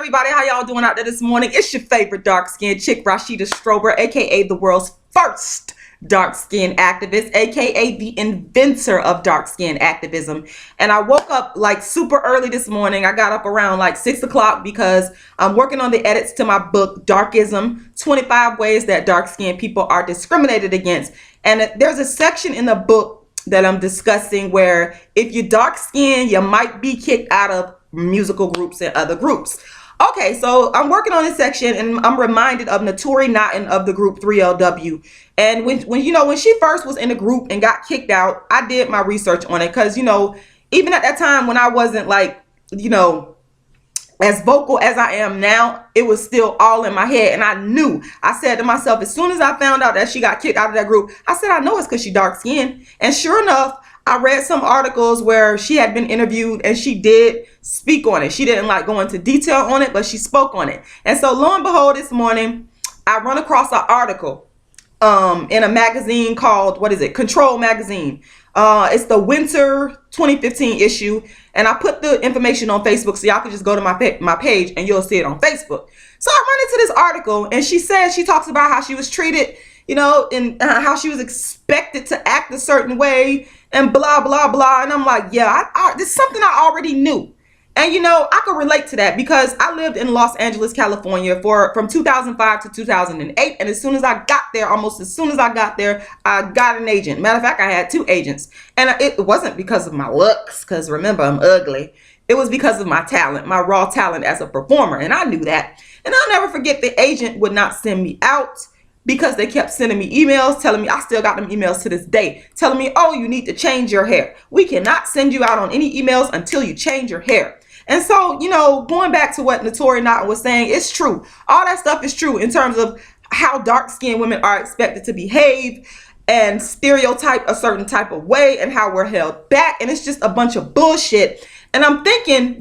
everybody? How y'all doing out there this morning? It's your favorite dark-skinned chick, Rashida Strober, aka the world's first dark-skinned activist, aka the inventor of dark-skinned activism. And I woke up like super early this morning. I got up around like 6 o'clock because I'm working on the edits to my book, Darkism, 25 Ways That Dark-Skinned People Are Discriminated Against. And there's a section in the book that I'm discussing where if you're dark-skinned, you might be kicked out of musical groups and other groups. Okay, so I'm working on this section and I'm reminded of Notori Naughton of the group 3LW. And when she first was in the group and got kicked out, I did my research on it because, even at that time when I wasn't like, as vocal as I am now, it was still all in my head. And I said to myself, as soon as I found out that she got kicked out of that group, I said, I know it's because she dark skinned. And sure enough, I read some articles where she had been interviewed and she did speak on it. She didn't like go into detail on it, but she spoke on it. And so lo and behold, this morning, I run across an article in a magazine called, Control Magazine. It's the winter 2015 issue. And I put the information on Facebook so y'all can just go to my page and you'll see it on Facebook. So I run into this article and she talks about how she was treated, and how she was expected to act a certain way and blah, blah, blah. And I'm like, yeah, this is something I already knew. And, I could relate to that because I lived in Los Angeles, California from 2005 to 2008. And as soon as I got there, I got an agent. Matter of fact, I had 2 agents. And it wasn't because of my looks, because remember, I'm ugly. It was because of my talent, my raw talent as a performer. And I knew that. And I'll never forget the agent would not send me out because they kept sending me emails telling me, I still got them emails to this day, telling me, oh, you need to change your hair. We cannot send you out on any emails until you change your hair. And so, going back to what Notori Naughton was saying, it's true. All that stuff is true in terms of how dark-skinned women are expected to behave and stereotype a certain type of way and how we're held back. And it's just a bunch of bullshit. And I'm thinking,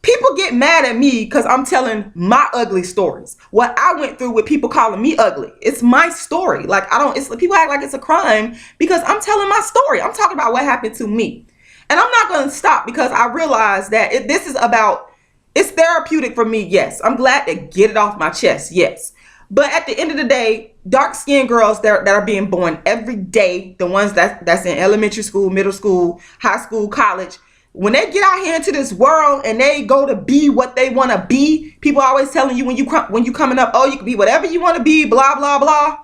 people get mad at me because I'm telling my ugly stories. What I went through with people calling me ugly. It's my story. People act like it's a crime because I'm telling my story. I'm talking about what happened to me. And I'm not going to stop because I realize that it's therapeutic for me. Yes. I'm glad to get it off my chest. Yes. But at the end of the day, dark-skinned girls that are being born every day, the ones that's in elementary school, middle school, high school, college, when they get out here into this world and they go to be what they want to be, people are always telling you when you coming up, oh, you can be whatever you want to be, blah, blah, blah.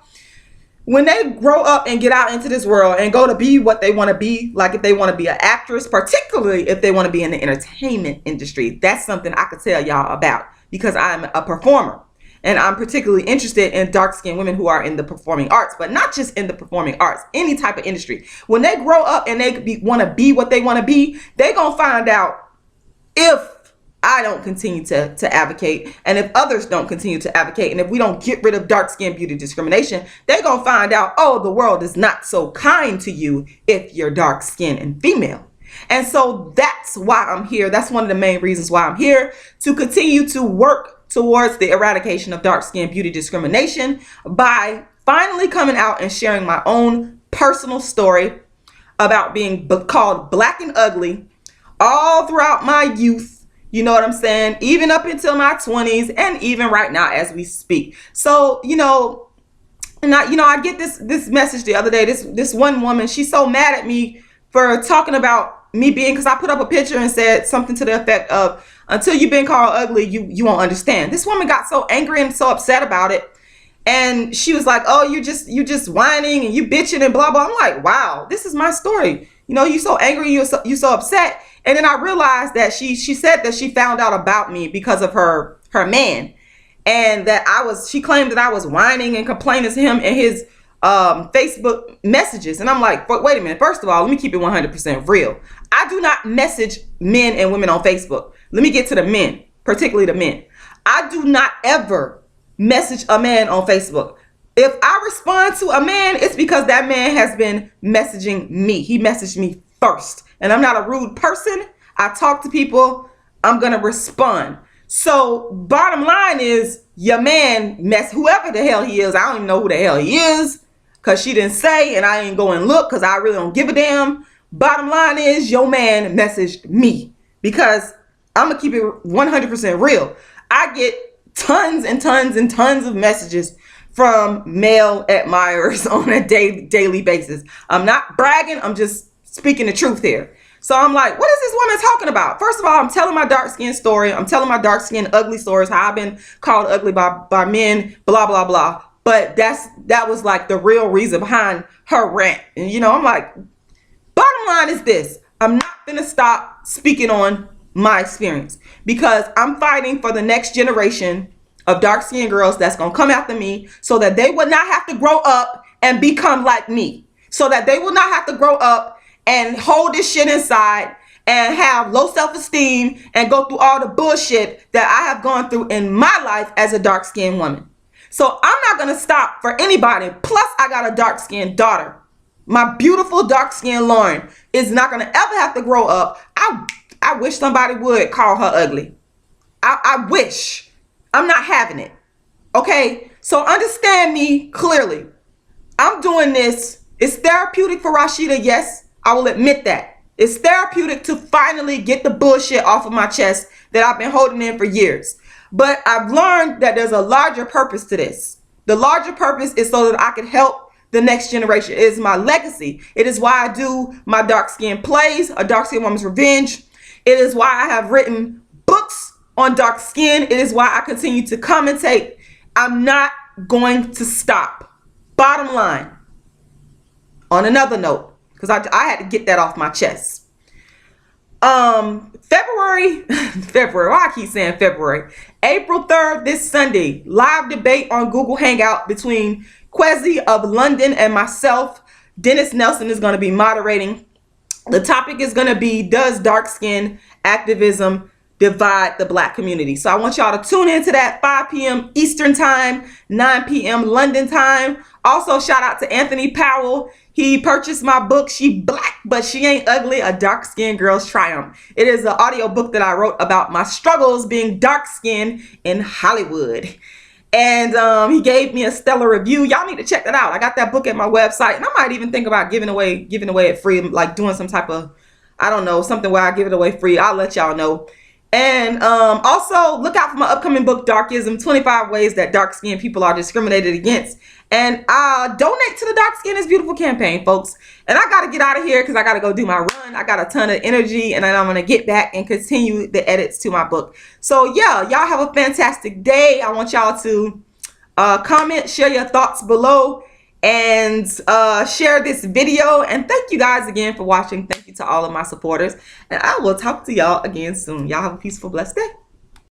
When they grow up and get out into this world and go to be what they want to be, like if they want to be an actress, particularly if they want to be in the entertainment industry, that's something I could tell y'all about because I'm a performer. And I'm particularly interested in dark-skinned women who are in the performing arts, but not just in the performing arts, any type of industry. When they grow up and they want to be what they want to be, they're going to find out if I don't continue to advocate and if others don't continue to advocate and if we don't get rid of dark-skinned beauty discrimination, they're going to find out, oh, the world is not so kind to you if you're dark-skinned and female. And so that's why I'm here. That's one of the main reasons why I'm here, to continue to work towards the eradication of dark-skinned beauty discrimination by finally coming out and sharing my own personal story about being called black and ugly all throughout my youth. You know what I'm saying? Even up until my 20s and even right now as we speak. So, I get this message the other day. This one woman, she's so mad at me for talking about me because I put up a picture and said something to the effect of, until you've been called ugly, you won't understand. This woman got so angry and so upset about it. And she was like, oh, you just whining and you bitching and blah, blah. I'm like, wow, this is my story. You so angry, you so upset. And then I realized that she said that she found out about me because of her man. And that she claimed that I was whining and complaining to him in his Facebook messages. And I'm like, but wait a minute. First of all, let me keep it 100% real. I do not message men and women on Facebook. Let me get to the men, particularly the men. I do not ever message a man on Facebook. If I respond to a man, it's because that man has been messaging me. He messaged me first. And I'm not a rude person. I talk to people. I'm going to respond. So bottom line is your man whoever the hell he is. I don't even know who the hell he is because she didn't say and I ain't go and look because I really don't give a damn. Bottom line is your man messaged me because I'm gonna keep it 100% real. I get tons and tons and tons of messages from male admirers on a daily basis. I'm not bragging, I'm just speaking the truth here. So I'm like, what is this woman talking about? First of all, I'm telling my dark skin story. I'm telling my dark skin ugly stories, how I've been called ugly by men, blah, blah, blah. But that was like the real reason behind her rant. And you know, I'm like, bottom line is this. I'm not gonna stop speaking on my experience because I'm fighting for the next generation of dark skinned girls that's gonna come after me so that they will not have to grow up and become like me. So that they will not have to grow up and hold this shit inside and have low self-esteem and go through all the bullshit that I have gone through in my life as a dark skinned woman. So I'm not gonna stop for anybody. Plus I got a dark skinned daughter. My beautiful dark skinned Lauren is not gonna ever have to grow up. I wish somebody would call her ugly. I wish. I'm not having it. Okay? So understand me clearly. I'm doing this. It's therapeutic for Rashida. Yes, I will admit that. It's therapeutic to finally get the bullshit off of my chest that I've been holding in for years. But I've learned that there's a larger purpose to this. The larger purpose is so that I can help the next generation. It is my legacy. It is why I do my dark skin plays, A Dark Skin Woman's Revenge. It is why I have written books on dark skin. It is why I continue to commentate. I'm not going to stop. Bottom line. On another note, because I had to get that off my chest. February, why I keep saying February. April 3rd, this Sunday, live debate on Google Hangout between Kwesi of London and myself. Dennis Nelson is going to be moderating. The topic is going to be, does dark skin activism divide the black community? So I want y'all to tune into that 5 p.m. Eastern time, 9 p.m. London time. Also, shout out to Anthony Powell. He purchased my book, She Black, But She Ain't Ugly, A Dark Skinned Girl's Triumph. It is an audio book that I wrote about my struggles being dark skinned in Hollywood. And he gave me a stellar review. Y'all need to check that out. I got that book at my website, and I might even think about giving away it free, like doing some type of, I don't know, something where I give it away free. I'll let y'all know. And also look out for my upcoming book, Darkism, 25 Ways That Dark Skinned People Are Discriminated Against. And donate to the Dark Skin is Beautiful campaign, folks. And I got to get out of here because I got to go do my run. I got a ton of energy, and then I'm going to get back and continue the edits to my book. So yeah, y'all have a fantastic day. I want y'all to comment, share your thoughts below, and share this video. And thank you guys again for watching. Thank you to all of my supporters, and I will talk to y'all again soon. Y'all have a peaceful, blessed day.